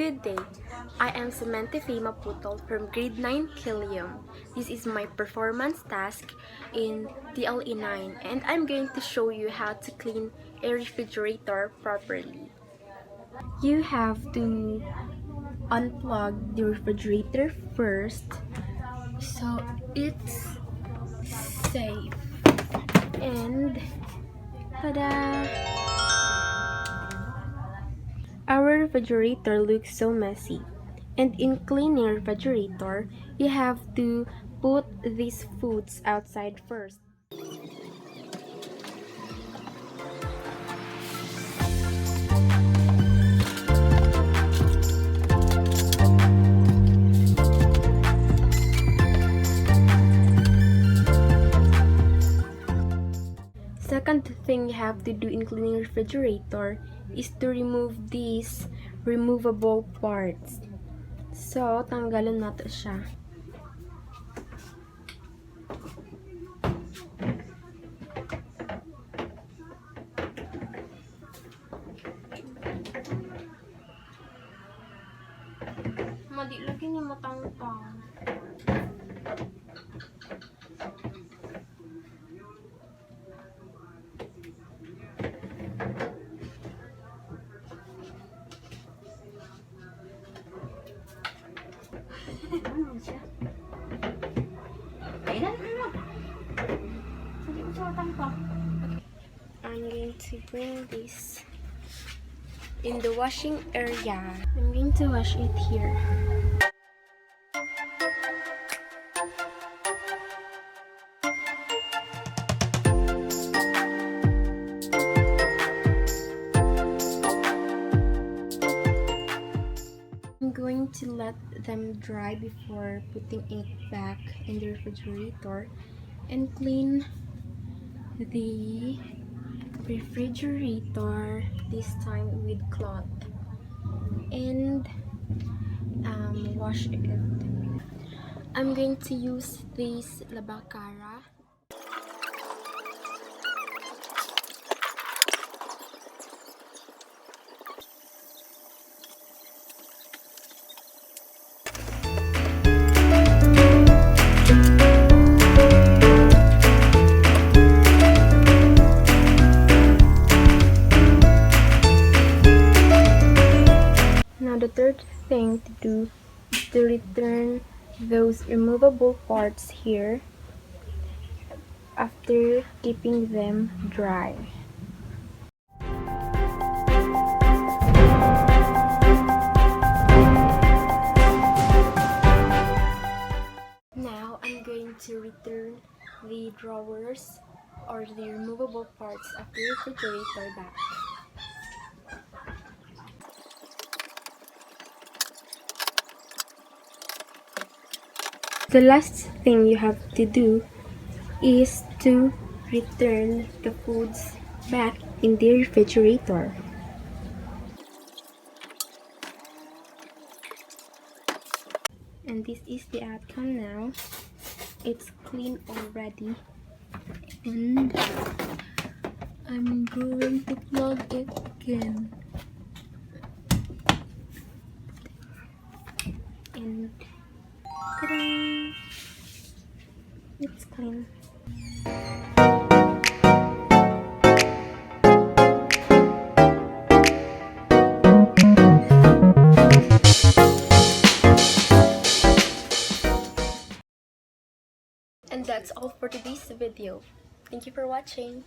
Good day. I am Samantha Fema Putol from grade 9 Kilium. This is my performance task in DLE 9 and I'm going to show you how to clean a refrigerator properly. You have to unplug the refrigerator first so it's safe. And tada! Our refrigerator looks so messy. And in cleaning your refrigerator, you have to put these foods outside first. Second thing you have to do in cleaning your refrigerator is to remove these removable parts. So, tanggalin natin siya. Madi lagi niya matangtang. Ano siya? Kailan mo? Hindi ko siya matangtang. I'm going to bring this in the washing area. I'm going to wash it here. I'm going to let them dry before putting it back in the refrigerator and clean the refrigerator, this time with cloth, and wash it. I'm going to use this labakara. Now the third thing to do is to return those removable parts here after keeping them dry. Now I'm going to return the drawers or the removable parts of the refrigerator back. The last thing you have to do is to return the foods back in the refrigerator. And this is the outcome now. It's clean already. And I'm going to plug it again. And ta-da! It's clean. And that's all for today's video. Thank you for watching.